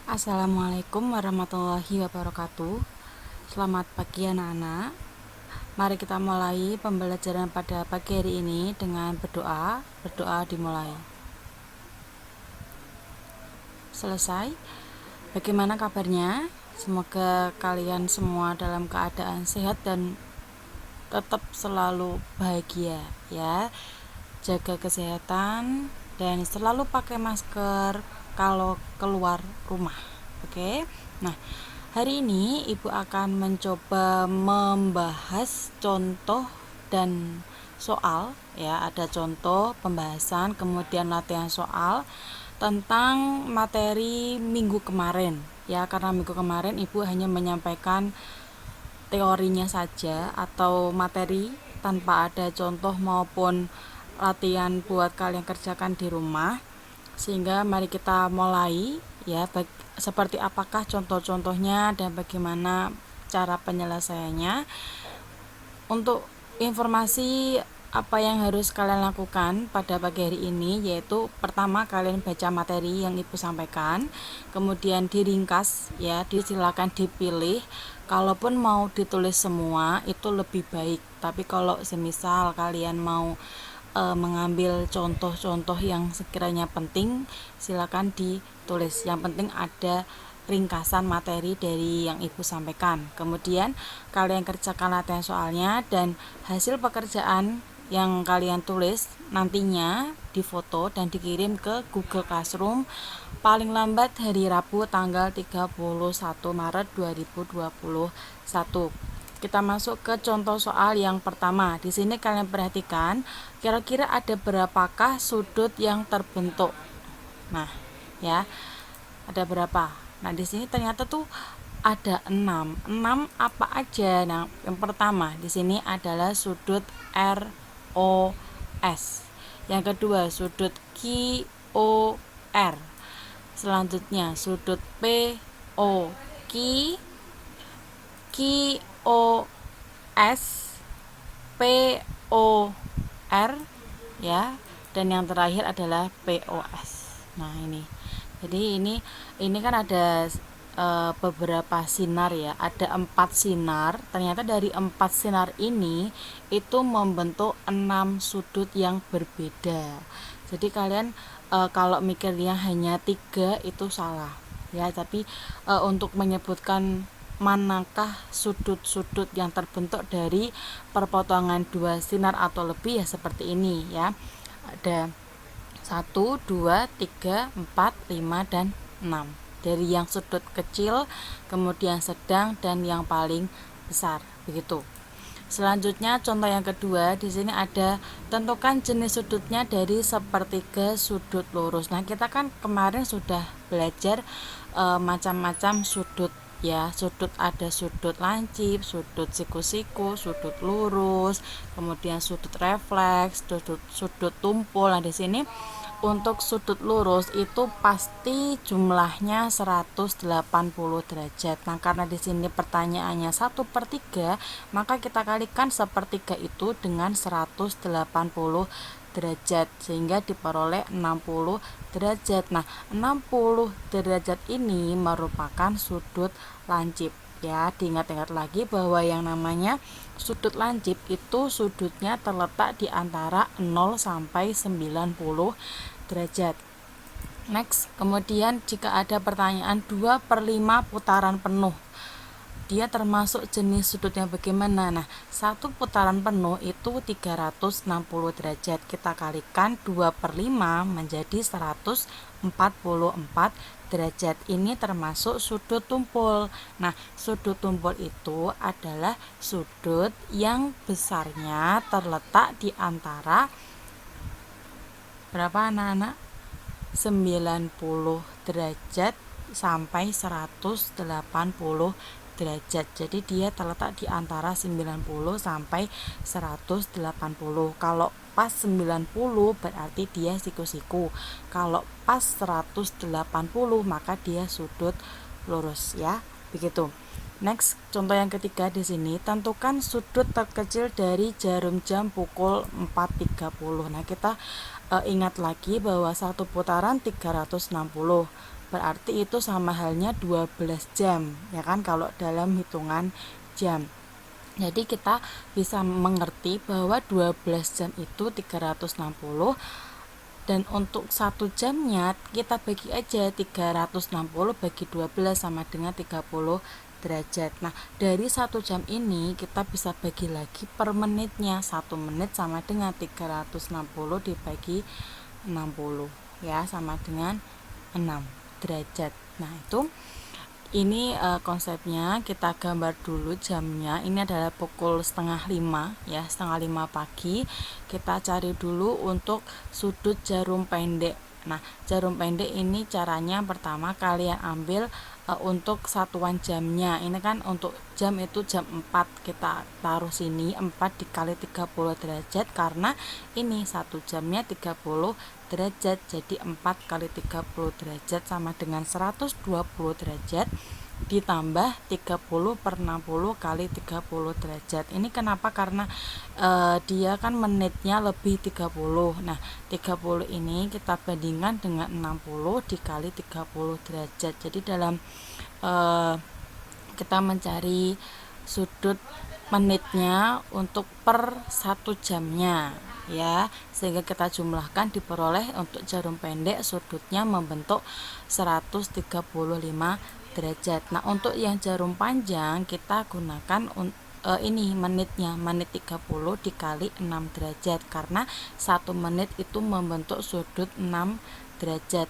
Assalamualaikum warahmatullahi wabarakatuh. Selamat pagi anak-anak. Mari kita mulai pembelajaran pada pagi hari ini dengan berdoa. Berdoa dimulai. Selesai. Bagaimana kabarnya? Semoga kalian semua dalam keadaan sehat dan tetap selalu bahagia ya. Jaga kesehatan dan selalu pakai masker kalau keluar rumah. Oke. Nah, hari ini Ibu akan mencoba membahas contoh dan soal ya, ada contoh, pembahasan, kemudian latihan soal tentang materi minggu kemarin ya, karena minggu kemarin Ibu hanya menyampaikan teorinya saja atau materi tanpa ada contoh maupun latihan buat kalian kerjakan di rumah. Sehingga mari kita mulai ya, seperti apakah contoh-contohnya dan bagaimana cara penyelesaiannya. Untuk informasi apa yang harus kalian lakukan pada pagi hari ini, yaitu pertama kalian baca materi yang Ibu sampaikan, kemudian diringkas ya, silakan dipilih. Kalaupun mau ditulis semua itu lebih baik, tapi kalau semisal kalian mau mengambil contoh-contoh yang sekiranya penting, silakan ditulis. Yang penting ada ringkasan materi dari yang Ibu sampaikan. Kemudian kalian kerjakan latihan soalnya dan hasil pekerjaan yang kalian tulis nantinya difoto dan dikirim ke Google Classroom paling lambat hari Rabu tanggal 31 Maret 2021. Kita masuk ke contoh soal yang pertama. Di sini kalian perhatikan, kira-kira ada berapakah sudut yang terbentuk? Nah, ya, ada berapa? Nah, di sini ternyata tuh ada 6. 6 apa aja? Nah, yang pertama di sini adalah sudut ROS. Yang kedua, sudut QOR. Selanjutnya, sudut POQ, QOS, POR ya, dan yang terakhir adalah POS. Nah, ini. Jadi ini kan ada beberapa sinar ya, ada 4 sinar. Ternyata dari 4 sinar ini itu membentuk 6 sudut yang berbeda. Jadi kalian kalau mikirnya hanya 3 itu salah ya, tapi untuk menyebutkan manakah sudut-sudut yang terbentuk dari perpotongan 2 sinar atau lebih ya seperti ini ya. Ada 1, 2, 3, 4, 5, dan 6. Dari yang sudut kecil, kemudian sedang, dan yang paling besar. Begitu. Selanjutnya contoh yang kedua, di sini ada tentukan jenis sudutnya dari sepertiga sudut lurus. Nah, kita kan kemarin sudah belajar macam-macam sudut ya. Sudut ada sudut lancip, sudut siku-siku, sudut lurus, kemudian sudut refleks, sudut tumpul. Nah, di sini untuk sudut lurus itu pasti jumlahnya 180 derajat. Nah, karena di sini pertanyaannya 1/3, maka kita kalikan sepertiga itu dengan 180 derajat sehingga diperoleh 60 derajat. Nah, 60 derajat ini merupakan sudut lancip. Ya, diingat-ingat lagi bahwa yang namanya sudut lancip itu sudutnya terletak di antara 0 sampai 90 derajat. Next, kemudian jika ada pertanyaan 2/5 putaran penuh, dia termasuk jenis sudutnya bagaimana? Nah, satu putaran penuh itu 360 derajat. Kita kalikan 2/5 menjadi 144 derajat. Ini termasuk sudut tumpul. Nah, sudut tumpul itu adalah sudut yang besarnya terletak di antara berapa anak-anak? 90 derajat sampai 180 derajat. Jadi dia terletak di antara 90 sampai 180. Kalau pas 90 berarti dia siku-siku. Kalau pas 180 maka dia sudut lurus ya. Begitu. Next, contoh yang ketiga di sini, tentukan sudut terkecil dari jarum jam pukul 4.30. Nah, kita ingat lagi bahwa satu putaran 360, berarti itu sama halnya 12 jam ya kan kalau dalam hitungan jam. Jadi kita bisa mengerti bahwa 12 jam itu 360, dan untuk 1 jamnya kita bagi aja 360 bagi 12 sama dengan 30 derajat. Nah, dari 1 jam ini kita bisa bagi lagi per menitnya. 1 menit sama dengan 360 dibagi 60 ya, sama dengan 6 derajat. Nah, itu ini konsepnya. Kita gambar dulu jamnya. Ini adalah pukul setengah 5 ya, setengah 5 pagi. Kita cari dulu untuk sudut jarum pendek. Nah, jarum pendek ini caranya pertama kalian ambil untuk satuan jamnya. Ini kan untuk jam itu jam 4, kita taruh sini 4 dikali 30 derajat karena ini 1 jamnya 30 derajat, jadi 4 kali 30 derajat sama dengan 120 derajat ditambah 30 per 60 kali 30 derajat. Ini kenapa? Karena dia kan menitnya lebih 30. Nah, 30 ini kita bandingkan dengan 60 dikali 30 derajat. Jadi dalam kita mencari sudut menitnya untuk per 1 jamnya ya, sehingga kita jumlahkan diperoleh untuk jarum pendek sudutnya membentuk 135 derajat. Nah, untuk yang jarum panjang kita gunakan ini menitnya, menit 30 dikali 6 derajat karena 1 menit itu membentuk sudut 6 derajat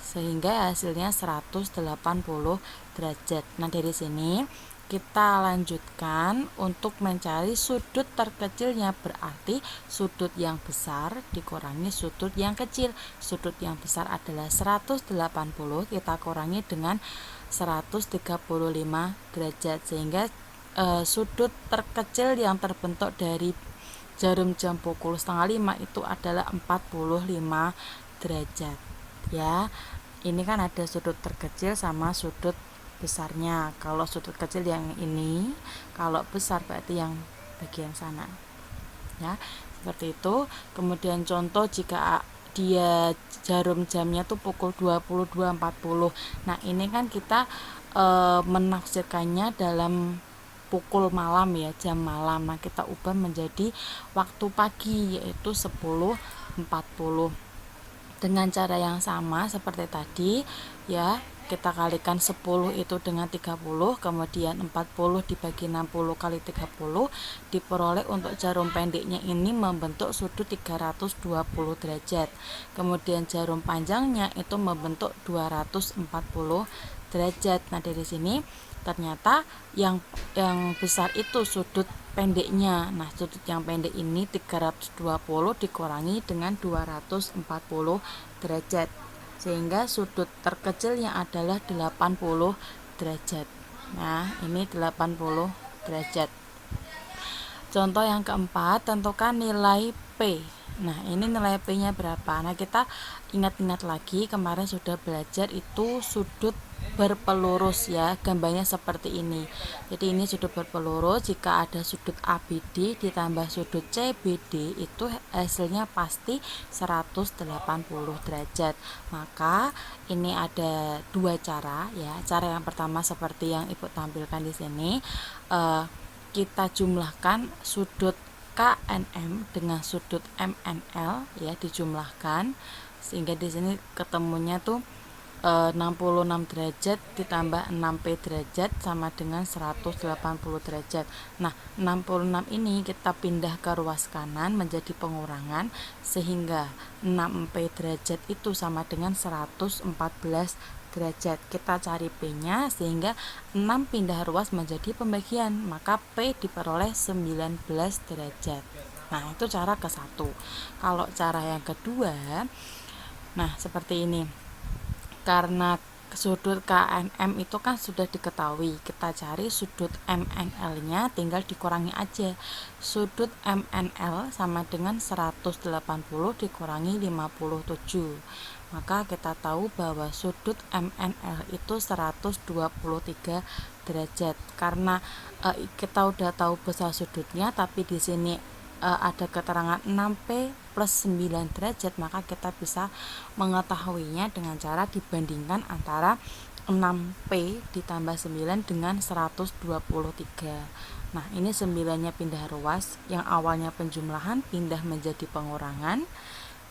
sehingga hasilnya 180 derajat. Nah, dari sini kita lanjutkan untuk mencari sudut terkecilnya, berarti sudut yang besar dikurangi sudut yang kecil. Sudut yang besar adalah 180, kita kurangi dengan 135 derajat sehingga sudut terkecil yang terbentuk dari jarum jam pukul setengah 5 itu adalah 45 derajat ya. Ini kan ada sudut terkecil sama sudut besarnya. Kalau sudut kecil yang ini, kalau besar berarti yang bagian sana ya, seperti itu. Kemudian contoh jika dia jarum jamnya tuh pukul 22.40. Nah, ini kan kita menafsirkannya dalam pukul malam ya, jam malam. Nah, kita ubah menjadi waktu pagi yaitu 10.40 dengan cara yang sama seperti tadi ya. Kita kalikan 10 itu dengan 30, kemudian 40 dibagi 60 kali 30 diperoleh untuk jarum pendeknya ini membentuk sudut 320 derajat. Kemudian jarum panjangnya itu membentuk 240 derajat. Nah, dari sini ternyata yang besar itu sudut pendeknya. Nah, sudut yang pendek ini 320 dikurangi dengan 240 derajat sehingga sudut terkecilnya adalah 80 derajat. Nah, ini 80 derajat. Contoh yang keempat, tentukan nilai P. Nah, ini nilai P-nya berapa? Nah, kita ingat-ingat lagi kemarin sudah belajar itu sudut berpelurus ya, gambarnya seperti ini. Jadi ini sudut berpelurus, jika ada sudut ABD ditambah sudut CBD itu hasilnya pasti 180 derajat. Maka ini ada dua cara ya. Cara yang pertama seperti yang Ibu tampilkan di sini, kita jumlahkan sudut KNM dengan sudut MNL ya, dijumlahkan sehingga di sini ketemunya tuh 66 derajat ditambah 6P derajat sama dengan 180 derajat. Nah, 66 ini kita pindah ke ruas kanan menjadi pengurangan sehingga 6P derajat itu sama dengan 114 derajat. Kita cari P-nya sehingga 6 pindah ruas menjadi pembagian, maka P diperoleh 19 derajat. Nah, itu cara ke satu. Kalau cara yang kedua, nah seperti ini. Karena sudut KNM itu kan sudah diketahui, kita cari sudut MNL-nya tinggal dikurangi aja. Sudut MNL sama dengan 180 dikurangi 57. Maka kita tahu bahwa sudut MNL itu 123 derajat. Karena kita udah tahu besar sudutnya, tapi di sini ada keterangan 6P plus 9 derajat, maka kita bisa mengetahuinya dengan cara dibandingkan antara 6P ditambah 9 dengan 123. Nah, ini 9-nya pindah ruas, yang awalnya penjumlahan pindah menjadi pengurangan.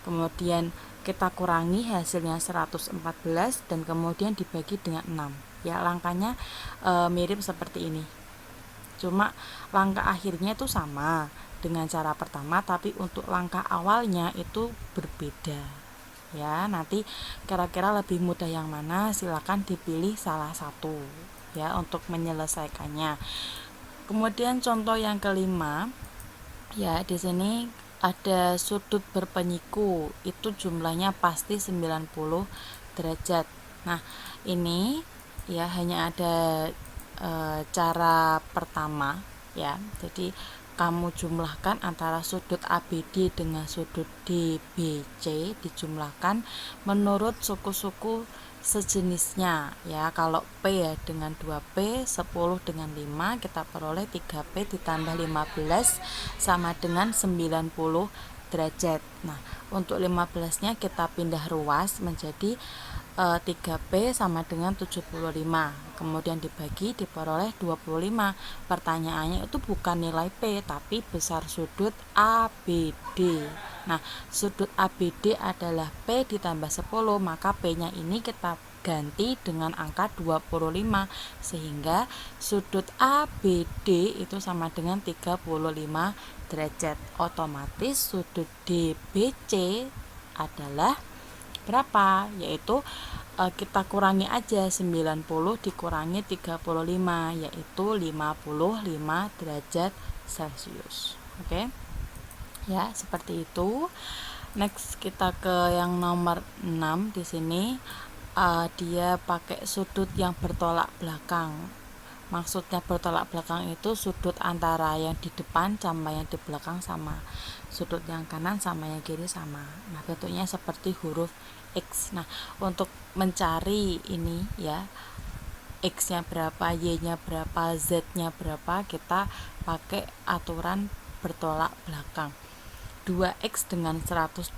Kemudian kita kurangi hasilnya 114 dan kemudian dibagi dengan 6. Ya, langkahnya mirip seperti ini. Cuma langkah akhirnya itu sama dengan cara pertama, tapi untuk langkah awalnya itu berbeda. Ya, nanti kira-kira lebih mudah yang mana, silakan dipilih salah satu ya untuk menyelesaikannya. Kemudian contoh yang kelima, ya di sini ada sudut berpenyiku, itu jumlahnya pasti 90 derajat. Nah, ini ya hanya ada cara pertama ya. Jadi kamu jumlahkan antara sudut ABD dengan sudut DBC, dijumlahkan menurut suku-suku sejenisnya ya. Kalau P ya dengan 2P, 10 dengan 5, kita peroleh 3P ditambah 15 sama dengan 90 derajat. Nah, untuk 15-nya kita pindah ruas menjadi 3P sama dengan 75, kemudian dibagi diperoleh 25. Pertanyaannya itu bukan nilai P tapi besar sudut ABD. Nah, sudut ABD adalah P ditambah 10, maka P-nya ini kita ganti dengan angka 25 sehingga sudut ABD itu sama dengan 35 derajat. Otomatis sudut DBC adalah berapa? Yaitu kita kurangi aja 90 dikurangi 35, yaitu 55 derajat Celcius. Oke. Ya, seperti itu. Next kita ke yang nomor 6. Di sini dia pakai sudut yang bertolak belakang. Maksudnya bertolak belakang itu sudut antara yang di depan sama yang di belakang sama, sudut yang kanan sama yang kiri sama. Nah, bentuknya seperti huruf X. Nah, untuk mencari ini ya, X-nya berapa, Y-nya berapa, Z-nya berapa, kita pakai aturan bertolak belakang. 2X dengan 120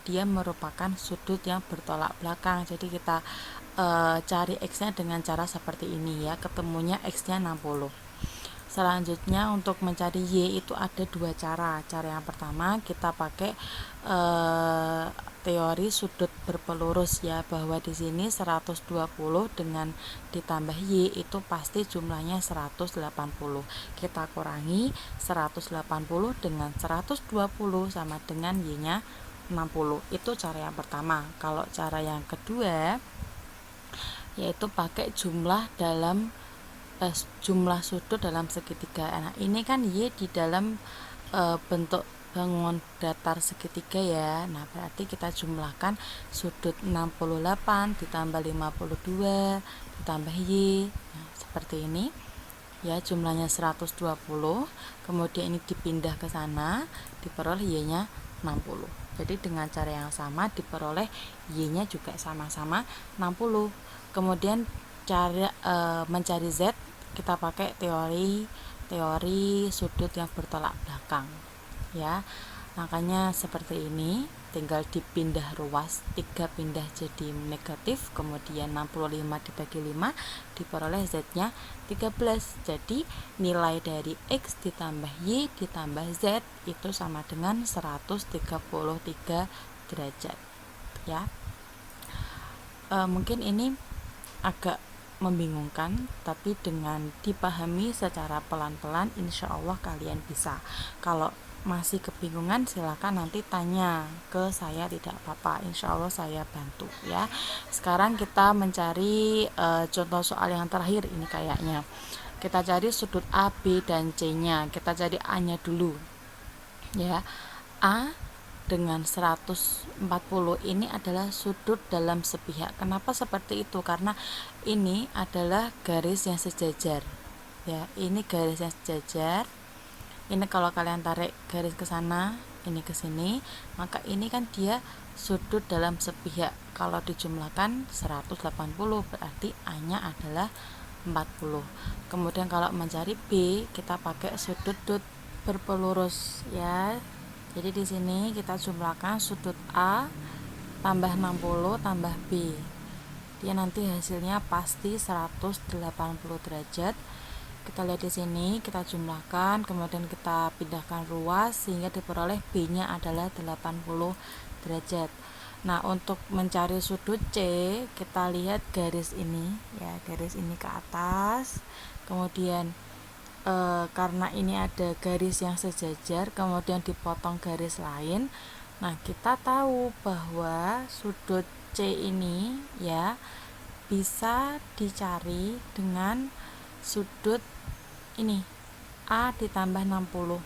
dia merupakan sudut yang bertolak belakang. Jadi kita cari X-nya dengan cara seperti ini ya, ketemunya X-nya 60. Selanjutnya untuk mencari Y itu ada dua cara. Cara yang pertama kita pakai teori sudut berpelurus ya, bahwa di sini 120 dengan ditambah Y itu pasti jumlahnya 180. Kita kurangi 180 dengan 120 sama dengan Y-nya 60. Itu cara yang pertama. Kalau cara yang kedua yaitu pakai jumlah sudut dalam segitiga. Nah, ini kan Y di dalam bentuk bangun datar segitiga ya. Nah, berarti kita jumlahkan sudut 68 ditambah 52 ditambah Y. Nah, seperti ini. Ya, jumlahnya 120. Kemudian ini dipindah ke sana, diperoleh Y-nya 60. Jadi dengan cara yang sama diperoleh Y-nya juga sama-sama 60. Kemudian cara mencari Z kita pakai teori sudut yang bertolak belakang ya. Makanya seperti ini, tinggal dipindah ruas, 3 pindah jadi negatif, kemudian 65 dibagi 5 diperoleh Z-nya 13. Jadi nilai dari X ditambah Y ditambah Z itu sama dengan 133 derajat ya. Mungkin ini agak membingungkan, tapi dengan dipahami secara pelan-pelan insya Allah kalian bisa. Kalau masih kebingungan silakan nanti tanya ke saya, tidak apa-apa, insya Allah saya bantu ya. Sekarang kita mencari contoh soal yang terakhir ini kayaknya. Kita cari sudut A, B, dan C nya. Kita cari A nya dulu ya. A dengan 140 ini adalah sudut dalam sepihak. Kenapa seperti itu? Karena ini adalah garis yang sejajar ya, ini garis yang sejajar. Ini kalau kalian tarik garis ke sana, ini ke sini, maka ini kan dia sudut dalam sepihak. Kalau dijumlahkan 180 berarti A-nya adalah 40. Kemudian kalau mencari B, kita pakai sudut dot berpelurus ya. Jadi di sini kita jumlahkan sudut A tambah 60 tambah B. Dia nanti hasilnya pasti 180 derajat. Kita lihat di sini, kita jumlahkan, kemudian kita pindahkan ruas sehingga diperoleh B-nya adalah 80 derajat. Nah, untuk mencari sudut C, kita lihat garis ini ya, garis ini ke atas. Kemudian karena ini ada garis yang sejajar, kemudian dipotong garis lain. Nah, kita tahu bahwa sudut C ini ya bisa dicari dengan sudut ini A ditambah 60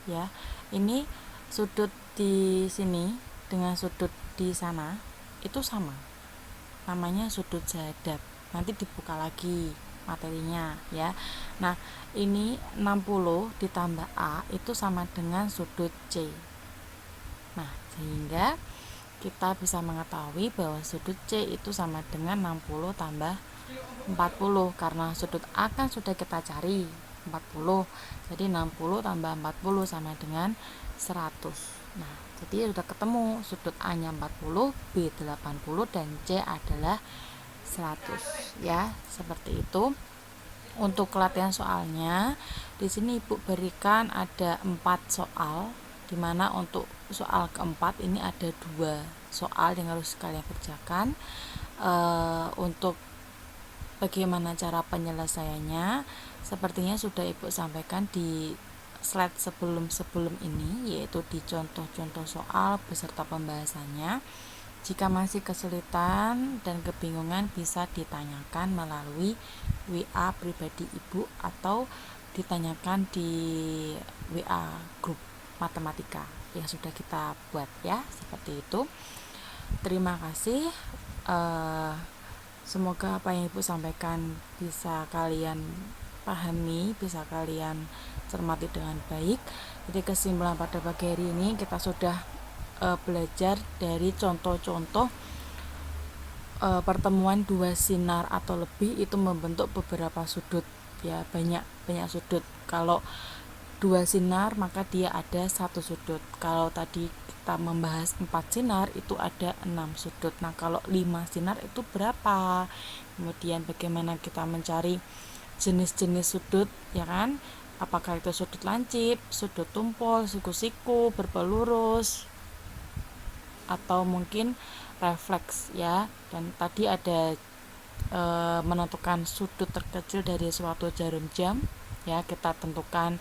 ya. Ini sudut di sini dengan sudut di sana itu sama, namanya sudut sahadab. Nanti dibuka lagi materinya ya. Nah, ini 60 ditambah A itu sama dengan sudut C. Nah, sehingga kita bisa mengetahui bahwa sudut C itu sama dengan 60 tambah 40, karena sudut A kan sudah kita cari 40. Jadi 60 tambah 40 sama dengan 100. Nah, jadi sudah ketemu sudut A-nya 40, B 80 dan C adalah 100 ya. Seperti itu. Untuk latihan soalnya, di sini Ibu berikan ada 4 soal, dimana untuk soal keempat ini ada 2 soal yang harus kalian kerjakan. Untuk bagaimana cara penyelesaiannya, sepertinya sudah Ibu sampaikan di slide sebelum ini, yaitu di contoh-contoh soal beserta pembahasannya. Jika masih kesulitan dan kebingungan, bisa ditanyakan melalui WA pribadi Ibu atau ditanyakan di WA grup matematika yang sudah kita buat ya, seperti itu. Terima kasih. Semoga apa yang Ibu sampaikan bisa kalian pahami, bisa kalian cermati dengan baik. Jadi kesimpulan pada pagi hari ini kita sudah belajar dari contoh-contoh pertemuan 2 sinar atau lebih itu membentuk beberapa sudut ya, banyak sudut. Kalau 2 sinar maka dia ada 1 sudut. Kalau tadi kita membahas 4 sinar itu ada 6 sudut. Nah, kalau 5 sinar itu berapa? Kemudian bagaimana kita mencari jenis-jenis sudut ya kan? Apakah itu sudut lancip, sudut tumpul, siku-siku, berpelurus, atau mungkin refleks ya. Dan tadi ada menentukan sudut terkecil dari suatu jarum jam ya, kita tentukan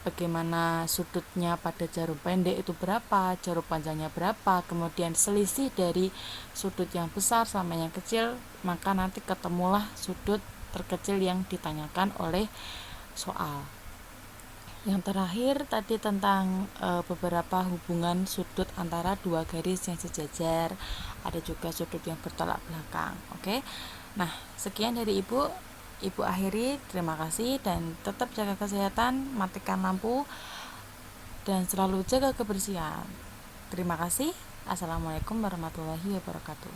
bagaimana sudutnya pada jarum pendek itu berapa, jarum panjangnya berapa, kemudian selisih dari sudut yang besar sama yang kecil, maka nanti ketemulah sudut terkecil yang ditanyakan oleh soal. Yang terakhir tadi tentang beberapa hubungan sudut antara 2 garis yang sejajar, ada juga sudut yang bertolak belakang. Oke. Nah, sekian dari Ibu akhiri. Terima kasih dan tetap jaga kesehatan, matikan lampu dan selalu jaga kebersihan. Terima kasih. Assalamualaikum warahmatullahi wabarakatuh.